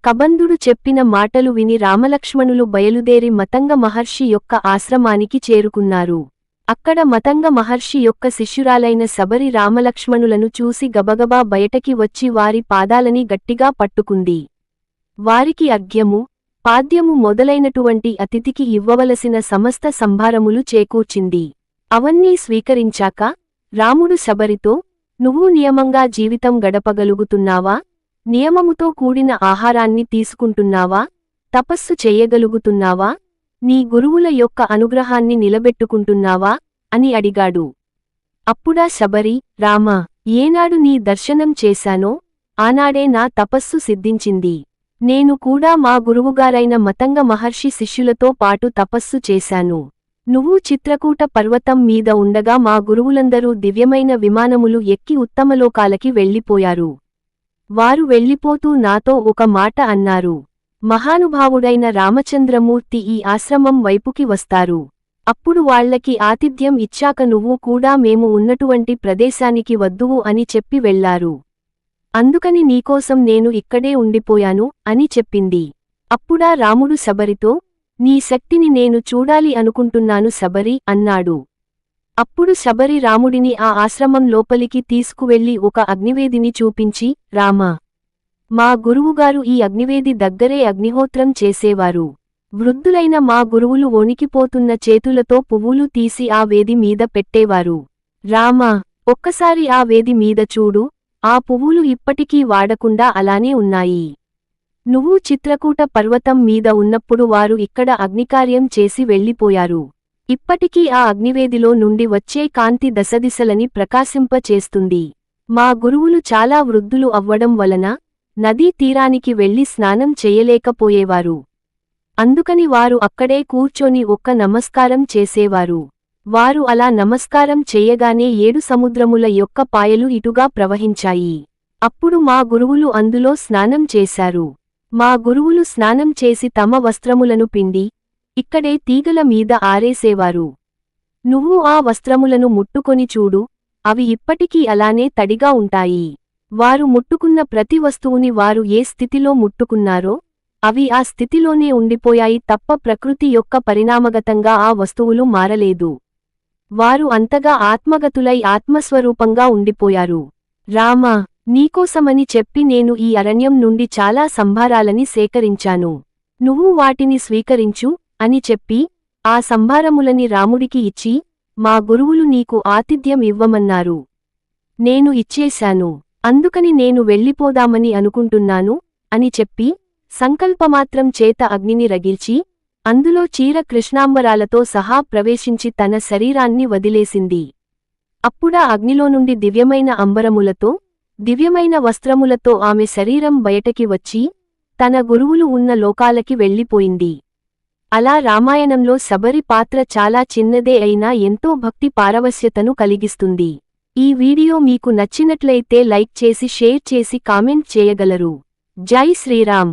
కబంధుడు చెప్పిన మాటలు విని రామలక్ష్మణులు బయలుదేరి మతంగ మహర్షి యొక్క ఆశ్రమానికి చేరుకున్నారు. అక్కడ మతంగ మహర్షి యొక్క శిష్యురాలైన శబరి రామలక్ష్మణులను చూసి గబగబా బయటకి వచ్చి వారి పాదాలని గట్టిగా పట్టుకుంది. వారికి అర్ఘ్యము, పాద్యము మొదలైనటువంటి అతిథికి ఇవ్వవలసిన సమస్త సంభారములు చేకూర్చింది. అవన్నీ స్వీకరించాక రాముడు శబరితో, నువ్వు నియమంగా జీవితం గడపగలుగుతున్నావా? నియమముతో కూడిన ఆహారాన్ని తీసుకుంటున్నావా? తపస్సు చెయ్యగలుగుతున్నావా? నీ గురువుల యొక్క అనుగ్రహాన్ని నిలబెట్టుకుంటున్నావా? అని అడిగాడు. అప్పుడా శబరి, రామా, ఏనాడు నీ దర్శనం చేశానో ఆనాడే నా తపస్సు సిద్ధించింది. నేను కూడా మా గురువుగారైన మతంగ మహర్షి శిష్యులతో పాటు తపస్సు చేశాను. నువ్వు చిత్రకూట పర్వతం మీద ఉండగా మా గురువులందరూ దివ్యమైన విమానములు ఎక్కి ఉత్తమలోకాలకి వెళ్ళిపోయారు. వారు వెళ్ళిపోతూ నాతో ఒక మాట అన్నారు. మహానుభావుడైన రామచంద్రమూర్తి ఈ ఆశ్రమం వైపుకి వస్తారు. అప్పుడు వాళ్లకి ఆతిథ్యం ఇచ్చాక నువ్వు కూడా మేము ఉన్నటువంటి ప్రదేశానికి వద్దువు అని చెప్పి వెళ్లారు. అందుకని నీకోసం నేను ఇక్కడే ఉండిపోయాను అని చెప్పింది. అప్పుడా రాముడు శబరితో, నీ శక్తిని నేను చూడాలి అనుకుంటున్నాను శబరి అన్నాడు. అప్పుడు శబరి రాముడిని ఆ ఆశ్రమం లోపలికి తీసుకువెళ్లి ఒక అగ్నివేదిని చూపించి, రామా, మా గురువుగారు ఈ అగ్నివేది దగ్గరే అగ్నిహోత్రం చేసేవారు. వృద్ధులైన మా గురువులు వణికిపోతున్న చేతులతో పువ్వులు తీసి ఆ వేది మీద పెట్టేవారు. రామా, ఒక్కసారి ఆ వేది మీద చూడు, ఆ పువ్వులు ఇప్పటికీ వాడకుండా అలానే ఉన్నాయి. నువ్వు చిత్రకూట పర్వతం మీద ఉన్నప్పుడు వారు ఇక్కడ అగ్నికార్యం చేసి వెళ్ళిపోయారు. ఇప్పటికీ ఆ అగ్నివేదిలో నుండి వచ్చే కాంతి దశదిశలని ప్రకాశింపచేస్తుంది. మా గురువులు చాలా వృద్ధులు అవ్వడం వలన నదీ తీరానికి వెళ్లి స్నానం చెయ్యలేకపోయేవారు. అందుకని వారు అక్కడే కూర్చొని ఒక్క నమస్కారం చేసేవారు. వారు అలా నమస్కారం చెయ్యగానే 7 సముద్రముల యొక్క పాయలు ఇటుగా ప్రవహించాయి. అప్పుడు మా గురువులు అందులో స్నానం చేశారు. మా గురువులు స్నానం చేసి తమ వస్త్రములను పిండి ఇక్కడే తీగల మీద ఆరేసేవారు. నువ్వు ఆ వస్త్రములను ముట్టుకొని చూడు, అవి ఇప్పటికీ అలానే తడిగా ఉంటాయి. వారు ముట్టుకున్న ప్రతి వస్తువుని వారు ఏ స్థితిలో ముట్టుకున్నారో అవి ఆ స్థితిలోనే ఉండిపోయాయి తప్ప ప్రకృతి యొక్క పరిణామగతంగా ఆ వస్తువులు మారలేదు. వారు అంతగా ఆత్మగతులై ఆత్మస్వరూపంగా ఉండిపోయారు. రామా, నీకోసమని చెప్పి నేను ఈ అరణ్యం నుండి చాలా సంభారాలని సేకరించాను. నువ్వు వాటిని స్వీకరించు అని చెప్పి ఆ సంభారములని రాముడికి ఇచ్చి, మా గురువులు నీకు ఆతిథ్యం ఇవ్వమన్నారు. నేను ఇచ్చేశాను. అందుకని నేను వెళ్ళిపోదామని అనుకుంటున్నాను అని చెప్పి సంకల్పమాత్రం చేత అగ్నిని రగిల్చి అందులో చీర కృష్ణాంబరాలతో సహా ప్రవేశించి తన శరీరాన్ని వదిలేసింది. అప్పుడా అగ్నిలో నుండి దివ్యమైన అంబరములతో, దివ్యమైన వస్త్రములతో ఆమె శరీరం బయటకి వచ్చి తన గురువులు ఉన్న లోకాలకి వెళ్ళిపోయింది. అలా రామాయణంలో శబరి పాత్ర చాలా చిన్నదే అయినా ఎంతో భక్తి పారవశ్యతను కలిగిస్తుంది. ఈ వీడియో మీకు నచ్చినట్లయితే లైక్ చేసి షేర్ చేసి కామెంట్ చేయగలరు. జై శ్రీరామ్.